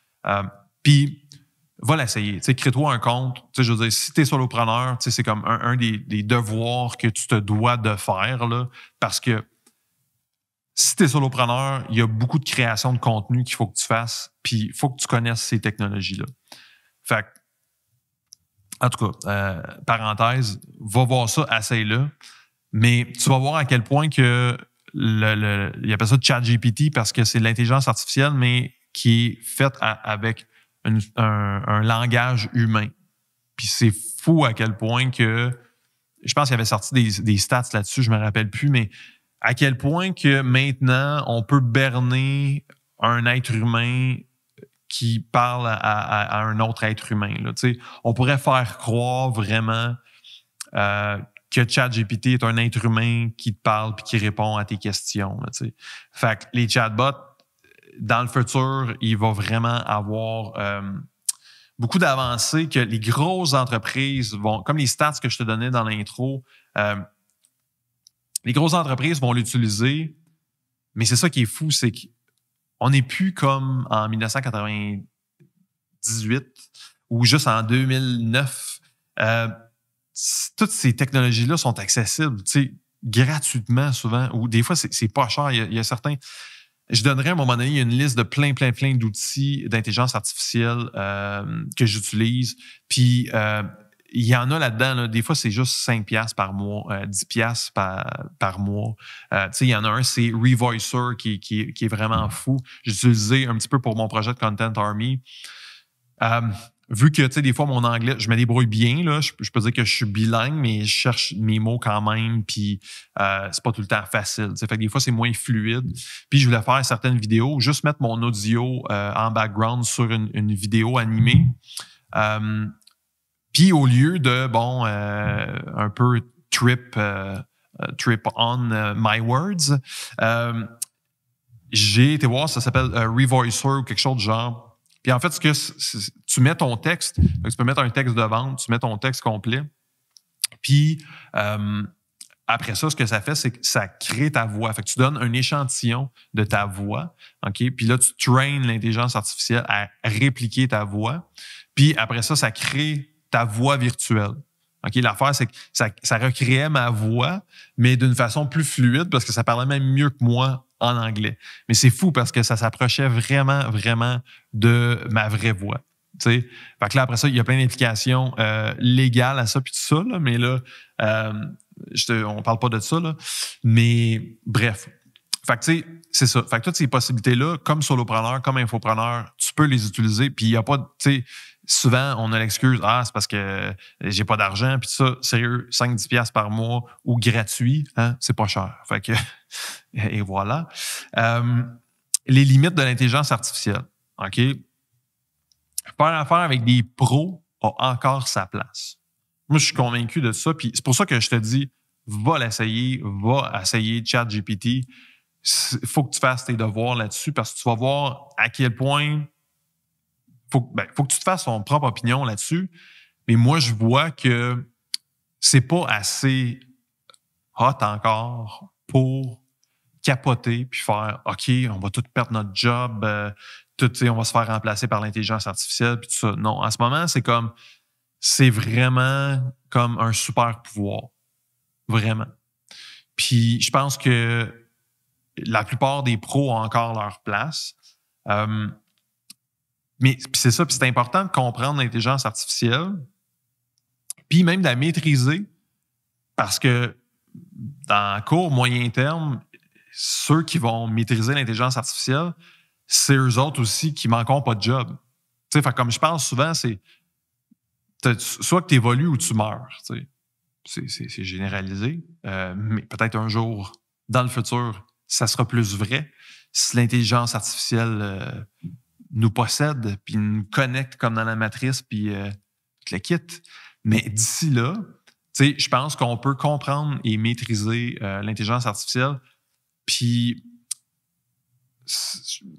Puis, va l'essayer. Crée-toi un compte. Je veux dire, si tu es solopreneur, c'est comme un des devoirs que tu te dois de faire, là, parce que si tu es solopreneur, il y a beaucoup de création de contenu qu'il faut que tu fasses, puis il faut que tu connaisses ces technologies-là. Fait que, en tout cas, parenthèse, va voir ça, essaye-le. Mais tu vas voir à quel point que il appelle ça ChatGPT parce que c'est de l'intelligence artificielle, mais qui est faite avec un langage humain. Puis c'est fou à quel point que, je pense qu'il y avait sorti des stats là-dessus, je me rappelle plus, mais à quel point que maintenant, on peut berner un être humain qui parle à un autre être humain. Là. On pourrait faire croire vraiment que ChatGPT est un être humain qui te parle et qui répond à tes questions. Là, fait que les chatbots, dans le futur, il va vraiment avoir beaucoup d'avancées que les grosses entreprises vont, comme les stats que je te donnais dans l'intro, les grosses entreprises vont l'utiliser, mais c'est ça qui est fou, c'est qu'on n'est plus comme en 1998 ou juste en 2009. Toutes ces technologies-là sont accessibles, gratuitement souvent, ou des fois, c'est pas cher. Il y a certains... Je donnerais à un moment donné une liste de plein d'outils d'intelligence artificielle que j'utilise. Puis, il y en a là-dedans, là, des fois, c'est juste 5$ par mois, 10$ par mois. Il y en a un, c'est Revoicer, qui est vraiment fou. J'ai utilisé un petit peu pour mon projet de Content Army. Vu que, des fois, mon anglais, je me débrouille bien, là, je peux dire que je suis bilingue, mais je cherche mes mots quand même, puis c'est pas tout le temps facile. Fait que des fois, c'est moins fluide. Puis je voulais faire certaines vidéos, juste mettre mon audio en background sur une vidéo animée. Puis au lieu de, un peu trip on my words, j'ai été voir, ça s'appelle Revoicer ou quelque chose de genre. Puis en fait, tu mets ton texte, tu peux mettre un texte de vente, tu mets ton texte complet. Puis après ça, ce que ça fait, c'est que ça crée ta voix. Fait que tu donnes un échantillon de ta voix, OK? Puis là, tu traînes l'intelligence artificielle à répliquer ta voix. Puis après ça, ça crée ta voix virtuelle. OK? L'affaire, c'est que ça recréait ma voix, mais d'une façon plus fluide parce que ça parlait même mieux que moi en anglais. Mais c'est fou parce que ça s'approchait vraiment, vraiment de ma vraie voix. T'sais? Fait que là, après ça, il y a plein d'implications légales à ça puis tout ça, là, mais là, on parle pas de ça, là. Mais bref. Fait que tu sais, c'est ça. Fait que toutes ces possibilités-là, comme solopreneur, comme infopreneur, tu peux les utiliser. Puis il n'y a pas, tu sais, souvent, on a l'excuse, c'est parce que j'ai pas d'argent, puis ça, sérieux, 5-10$ par mois ou gratuit, hein, c'est pas cher. Fait que, et voilà. Les limites de l'intelligence artificielle. OK? Faire affaire avec des pros a encore sa place. Moi, je suis convaincu de ça, puis c'est pour ça que je te dis, va essayer ChatGPT. Il faut que tu fasses tes devoirs là-dessus parce que tu vas voir à quel point faut que tu te fasses ton propre opinion là-dessus. Mais moi, je vois que c'est pas assez hot encore pour capoter puis faire OK, on va tout perdre notre job, on va se faire remplacer par l'intelligence artificielle puis tout ça. Non, en ce moment, c'est vraiment comme un super pouvoir. Vraiment. Puis je pense que la plupart des pros ont encore leur place. Mais c'est ça, puis c'est important de comprendre l'intelligence artificielle, puis même de la maîtriser, parce que dans court, moyen terme, ceux qui vont maîtriser l'intelligence artificielle, c'est eux autres aussi qui manqueront pas de job. Tu sais, comme je pense souvent, c'est soit que tu évolues ou tu meurs. Tu sais. C'est généralisé, mais peut-être un jour, dans le futur, ça sera plus vrai. Si l'intelligence artificielle nous possède, puis nous connecte comme dans la matrice, puis le quitte. Mais d'ici là, je pense qu'on peut comprendre et maîtriser l'intelligence artificielle, puis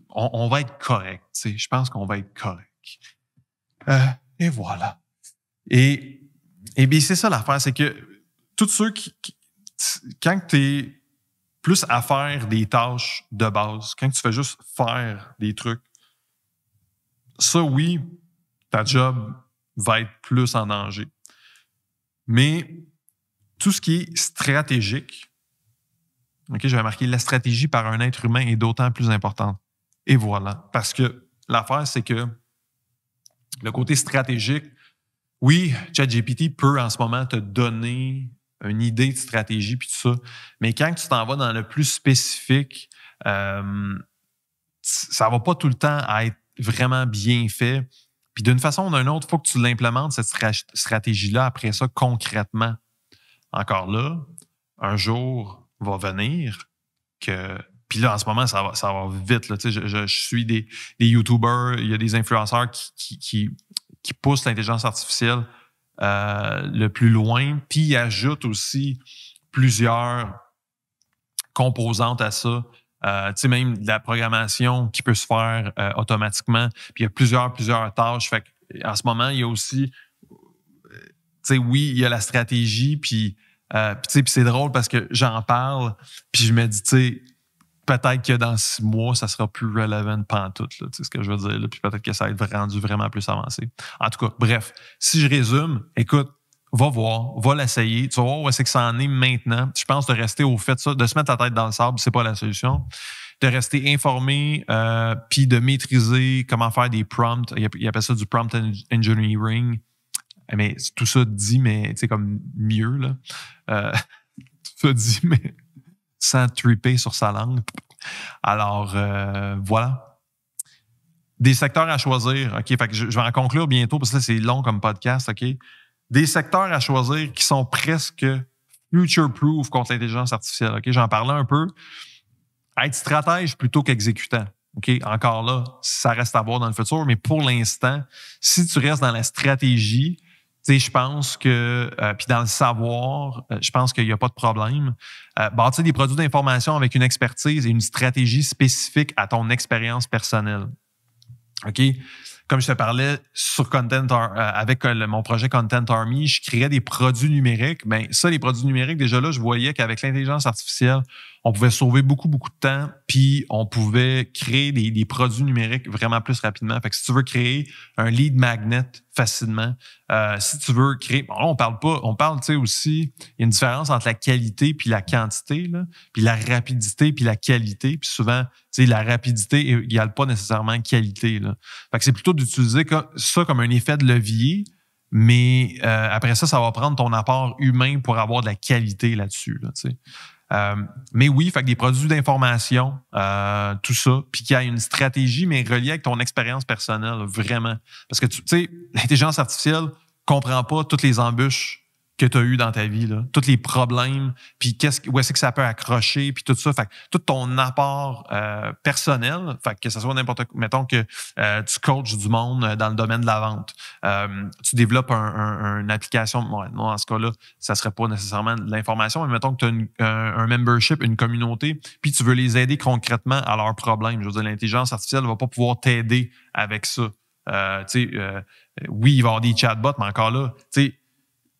on va être correct. Je pense qu'on va être correct. Et voilà. Et bien, c'est ça l'affaire, c'est que tous ceux quand tu es plus à faire des tâches de base, quand tu fais juste faire des trucs, ça, oui, ta job va être plus en danger. Mais tout ce qui est stratégique, OK, j'avais marqué la stratégie par un être humain est d'autant plus importante. Et voilà. Parce que l'affaire, c'est que le côté stratégique, oui, ChatGPT peut en ce moment te donner une idée de stratégie puis tout ça, mais quand tu t'en vas dans le plus spécifique, ça va pas tout le temps être vraiment bien fait. Puis d'une façon ou d'une autre, il faut que tu l'implémentes, cette stratégie-là, après ça, concrètement. Encore là, un jour va venir que... Puis là, en ce moment, ça va vite. Là. Je suis des YouTubers, il y a des influenceurs qui poussent l'intelligence artificielle le plus loin, puis ils ajoutent aussi plusieurs composantes à ça. Même de la programmation qui peut se faire automatiquement. Puis il y a plusieurs tâches. Fait en ce moment, il y a aussi, oui, il y a la stratégie. Puis c'est drôle parce que j'en parle. Puis je me dis, peut-être que dans 6 mois, ça sera plus relevant pantoute. Tu sais ce que je veux dire. Là, puis peut-être que ça va être rendu vraiment plus avancé. En tout cas, bref, si je résume, écoute, va voir, va l'essayer. Tu vas voir où est-ce que ça en est maintenant. Je pense de rester au fait de ça, de se mettre la tête dans le sable, c'est pas la solution. De rester informé, puis de maîtriser comment faire des prompts. Ils appellent ça du prompt engineering. mais tout ça dit, mais tu sais, comme mieux, là. Tout ça dit, mais sans tripper sur sa langue. Alors, voilà. Des secteurs à choisir. OK, fait que je vais en conclure bientôt parce que là, c'est long comme podcast. OK? Des secteurs à choisir qui sont presque future-proof contre l'intelligence artificielle. OK? J'en parlais un peu. Être stratège plutôt qu'exécutant. OK? Encore là, ça reste à voir dans le futur, mais pour l'instant, si tu restes dans la stratégie, tu sais, je pense que, puis dans le savoir, je pense qu'il n'y a pas de problème. Bâtir des produits d'information avec une expertise et une stratégie spécifique à ton expérience personnelle. OK? Comme je te parlais sur avec mon projet Content Army, je créais des produits numériques. Bien, ça, les produits numériques, déjà là, je voyais qu'avec l'intelligence artificielle, on pouvait sauver beaucoup de temps, puis on pouvait créer des produits numériques vraiment plus rapidement. Fait que si tu veux créer un lead magnet facilement, si tu veux créer... Bon, là, on parle, tu sais, aussi, il y a une différence entre la qualité puis la quantité, là, puis la rapidité puis la qualité. Puis souvent, tu sais, la rapidité égale pas nécessairement qualité, là. Fait que c'est plutôt d'utiliser ça comme un effet de levier, mais après ça, ça va prendre ton apport humain pour avoir de la qualité là-dessus, là, tu sais. Mais oui, fait que des produits d'information, tout ça, puis qu'il y a une stratégie, mais reliée avec ton expérience personnelle, là, vraiment. Parce que, tu sais, l'intelligence artificielle comprend pas toutes les embûches que tu as eues dans ta vie, là, tous les problèmes, puis où est-ce que ça peut accrocher, puis tout ça. Fait que tout ton apport personnel, fait que ce soit n'importe quoi, mettons que tu coaches du monde dans le domaine de la vente, tu développes une application, non, dans ce cas-là, ça serait pas nécessairement de l'information, mais mettons que tu as un membership, une communauté, puis tu veux les aider concrètement à leurs problèmes. Je veux dire, l'intelligence artificielle ne va pas pouvoir t'aider avec ça. Oui, il va y avoir des chatbots, mais encore là, tu sais,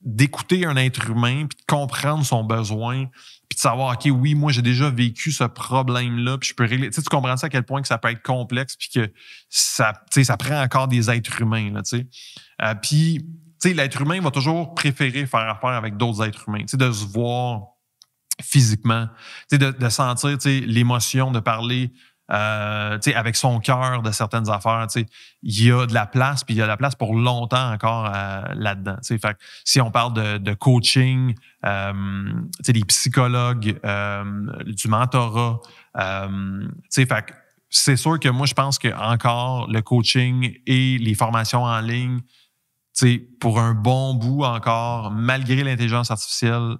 d'écouter un être humain, puis de comprendre son besoin, puis de savoir, OK, oui, moi, j'ai déjà vécu ce problème-là, puis je peux régler. Tu sais, tu comprends ça à quel point que ça peut être complexe, puis que ça prend encore des êtres humains, là, tu sais. Puis, tu sais, l'être humain va toujours préférer faire affaire avec d'autres êtres humains, tu sais, de se voir physiquement, tu sais, de sentir, tu sais, l'émotion, de parler avec son cœur de certaines affaires, il y a de la place, puis il y a de la place pour longtemps encore là-dedans. Fait que si on parle de coaching, des psychologues, du mentorat, fait que c'est sûr que moi, je pense que encore le coaching et les formations en ligne, pour un bon bout encore, malgré l'intelligence artificielle,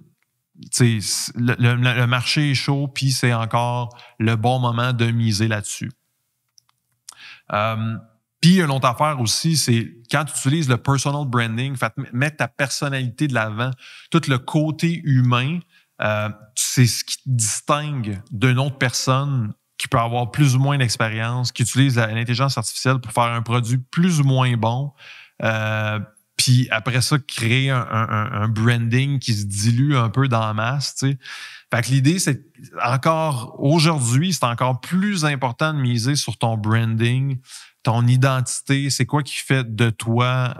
le marché est chaud, puis c'est encore le bon moment de miser là-dessus. Puis, une autre affaire aussi, c'est quand tu utilises le personal branding, mettre ta personnalité de l'avant, tout le côté humain, c'est ce qui te distingue d'une autre personne qui peut avoir plus ou moins d'expérience, qui utilise l'intelligence artificielle pour faire un produit plus ou moins bon. Puis après ça, créer un branding qui se dilue un peu dans la masse, tu sais. Fait que l'idée, c'est encore aujourd'hui, c'est encore plus important de miser sur ton branding, ton identité, c'est quoi qui fait de toi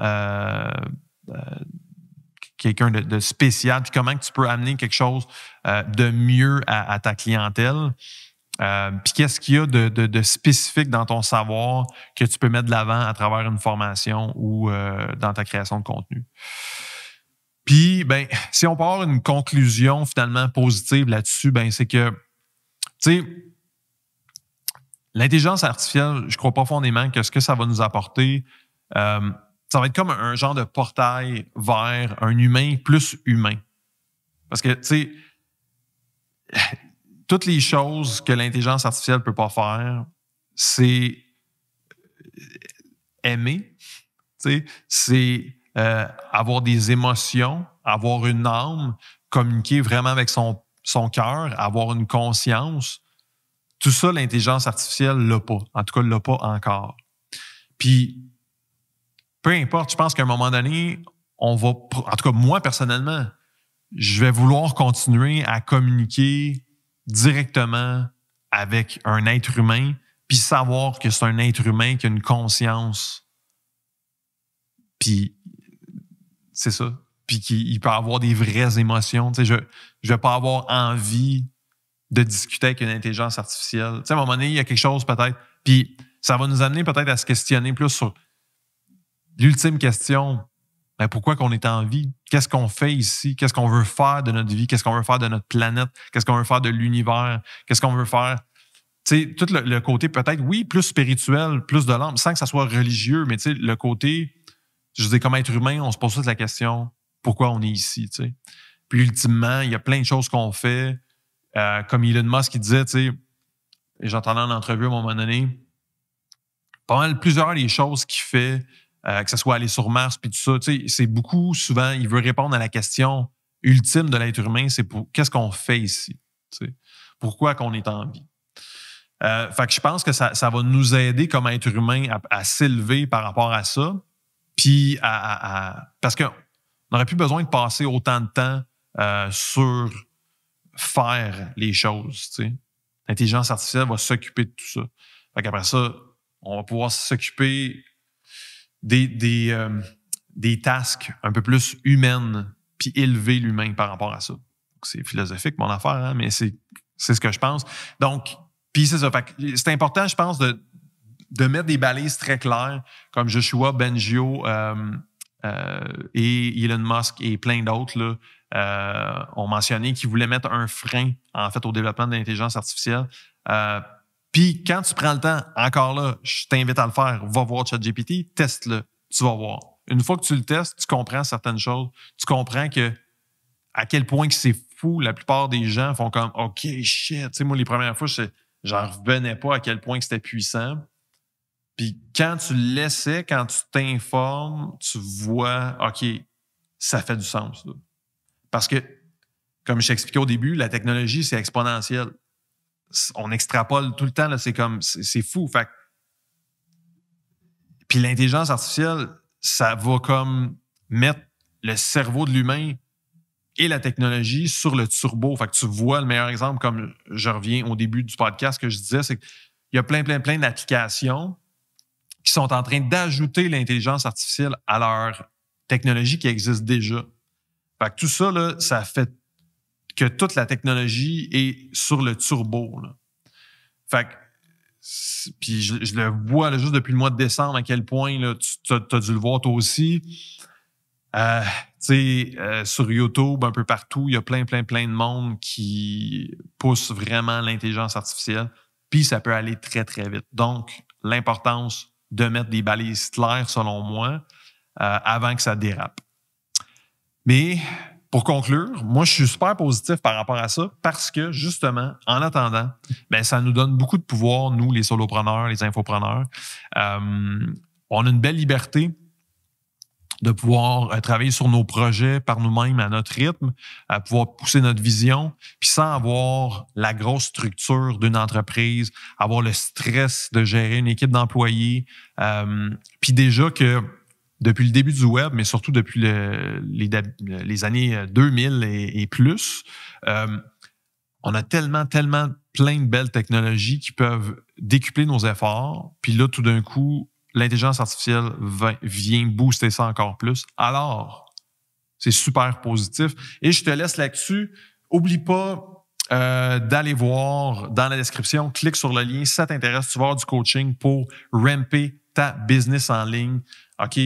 quelqu'un de spécial, puis comment que tu peux amener quelque chose de mieux à ta clientèle. Puis qu'est-ce qu'il y a de spécifique dans ton savoir que tu peux mettre de l'avant à travers une formation ou dans ta création de contenu. Puis, ben, si on peut avoir une conclusion finalement positive là-dessus, ben, c'est que, tu sais, l'intelligence artificielle, je crois profondément que ce que ça va nous apporter, ça va être comme un genre de portail vers un humain plus humain. Parce que, tu sais, toutes les choses que l'intelligence artificielle ne peut pas faire, c'est aimer, c'est avoir des émotions, avoir une âme, communiquer vraiment avec son cœur, avoir une conscience. Tout ça, l'intelligence artificielle ne l'a pas. En tout cas, elle ne l'a pas encore. Puis, peu importe, je pense qu'à un moment donné, en tout cas, moi, personnellement, je vais vouloir continuer à communiquer directement avec un être humain, puis savoir que c'est un être humain qui a une conscience. Puis, c'est ça. Puis qu'il peut avoir des vraies émotions. Tu sais, je vais pas avoir envie de discuter avec une intelligence artificielle. Tu sais, à un moment donné, il y a quelque chose peut-être. Puis, ça va nous amener peut-être à se questionner plus sur l'ultime question. Ben, pourquoi qu'on est en vie? Qu'est-ce qu'on fait ici? Qu'est-ce qu'on veut faire de notre vie? Qu'est-ce qu'on veut faire de notre planète? Qu'est-ce qu'on veut faire de l'univers? Qu'est-ce qu'on veut faire? Tu sais, tout le côté peut-être, oui, plus spirituel, plus de l'âme, sans que ça soit religieux, mais tu sais, le côté, je dis comme être humain, on se pose toute la question, pourquoi on est ici, tu sais? Puis ultimement, il y a plein de choses qu'on fait, comme Elon Musk qui disait, tu sais, et j'entendais en entrevue à un moment donné, pas mal plusieurs des choses qu'il fait, que ce soit aller sur Mars puis tout ça, tu sais, c'est beaucoup, souvent, il veut répondre à la question ultime de l'être humain, c'est pour qu'est-ce qu'on fait ici, tu sais? Pourquoi qu'on est en vie? Fait que je pense que ça va nous aider comme être humain à s'élever par rapport à ça. Puis parce qu'on n'aurait plus besoin de passer autant de temps sur faire les choses. Tu sais. L'intelligence artificielle va s'occuper de tout ça. Fait qu'après ça, on va pouvoir s'occuper des tasks un peu plus humaines puis élever l'humain par rapport à ça. C'est philosophique, mon affaire, hein, mais c'est ce que je pense. Donc, puis c'est ça. Fait que c'est important, je pense, de mettre des balises très claires, comme Joshua Bengio et Elon Musk et plein d'autres là, ont mentionné qu'ils voulaient mettre un frein, en fait, au développement de l'intelligence artificielle. Puis quand tu prends le temps, encore là, je t'invite à le faire, va voir ChatGPT, teste-le, tu vas voir. Une fois que tu le testes, tu comprends certaines choses, tu comprends que à quel point que c'est fou, la plupart des gens font comme « OK, shit ». Tu sais, moi, les premières fois, j'en revenais pas à quel point que c'était puissant. Puis quand tu le laissais, quand tu t'informes, tu vois, OK, ça fait du sens. Là. Parce que, comme je t'expliquais au début, la technologie, c'est exponentiel. On extrapole tout le temps, là, c'est fou. Fait que, puis l'intelligence artificielle, ça va comme mettre le cerveau de l'humain et la technologie sur le turbo. Fait que tu vois le meilleur exemple, comme je reviens au début du podcast que je disais, c'est qu'il y a plein d'applications qui sont en train d'ajouter l'intelligence artificielle à leur technologie qui existe déjà. Fait que tout ça, là, ça fait que toute la technologie est sur le turbo. Là. Fait que, puis je le vois là, juste depuis le mois de décembre à quel point là, tu as dû le voir toi aussi. Sur YouTube, un peu partout, il y a plein de monde qui pousse vraiment l'intelligence artificielle. Puis ça peut aller très, très vite. Donc, l'importance de mettre des balises claires, selon moi, avant que ça dérape. Mais pour conclure, moi, je suis super positif par rapport à ça parce que, justement, en attendant, ben, ça nous donne beaucoup de pouvoir, nous, les solopreneurs, les infopreneurs. On a une belle liberté de pouvoir travailler sur nos projets par nous-mêmes à notre rythme, à pouvoir pousser notre vision, puis sans avoir la grosse structure d'une entreprise, avoir le stress de gérer une équipe d'employés. Puis déjà que depuis le début du web, mais surtout depuis les années 2000 et plus, on a tellement plein de belles technologies qui peuvent décupler nos efforts. Puis là, tout d'un coup, l'intelligence artificielle vient booster ça encore plus. Alors, c'est super positif. Et je te laisse là-dessus. Oublie pas d'aller voir dans la description. Clique sur le lien si ça t'intéresse. Tu vas avoir du coaching pour ramper ta business en ligne. OK,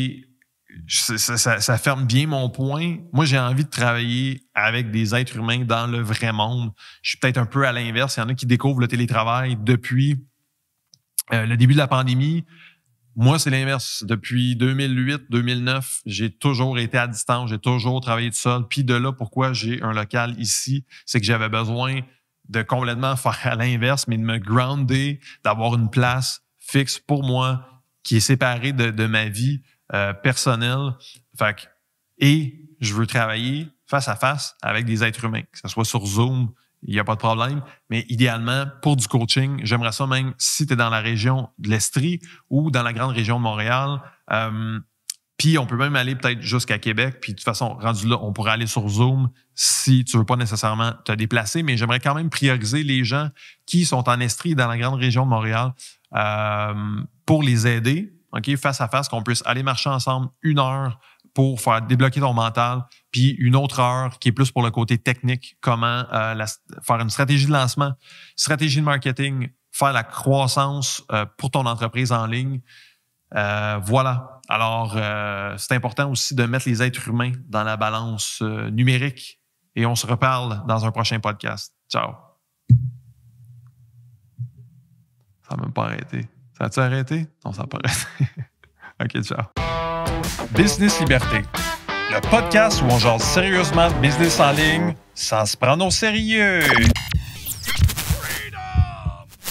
ça ferme bien mon point. Moi, j'ai envie de travailler avec des êtres humains dans le vrai monde. Je suis peut-être un peu à l'inverse. Il y en a qui découvrent le télétravail depuis le début de la pandémie. Moi, c'est l'inverse. Depuis 2008, 2009, j'ai toujours été à distance, j'ai toujours travaillé tout seul. Puis de là, pourquoi j'ai un local ici, c'est que j'avais besoin de complètement faire à l'inverse, mais de me grounder, d'avoir une place fixe pour moi qui est séparée de ma vie personnelle. Fait que, et je veux travailler face à face avec des êtres humains, que ce soit sur Zoom, il n'y a pas de problème. Mais idéalement, pour du coaching, j'aimerais ça même si tu es dans la région de l'Estrie ou dans la grande région de Montréal. Puis on peut même aller peut-être jusqu'à Québec. Puis de toute façon, rendu là, on pourrait aller sur Zoom si tu veux pas nécessairement te déplacer. Mais j'aimerais quand même prioriser les gens qui sont en Estrie dans la grande région de Montréal pour les aider, ok, face à face, qu'on puisse aller marcher ensemble 1 heure pour faire débloquer ton mental, puis 1 autre heure qui est plus pour le côté technique, comment faire une stratégie de lancement, stratégie de marketing, faire la croissance pour ton entreprise en ligne. Voilà. Alors, c'est important aussi de mettre les êtres humains dans la balance numérique. Et on se reparle dans un prochain podcast. Ciao. Ça n'a même pas arrêté. Ça a-tu arrêté? Non, ça n'a pas arrêté. OK, ciao. Business Liberté. Le podcast où on jase sérieusement de business en ligne sans se prendre au sérieux.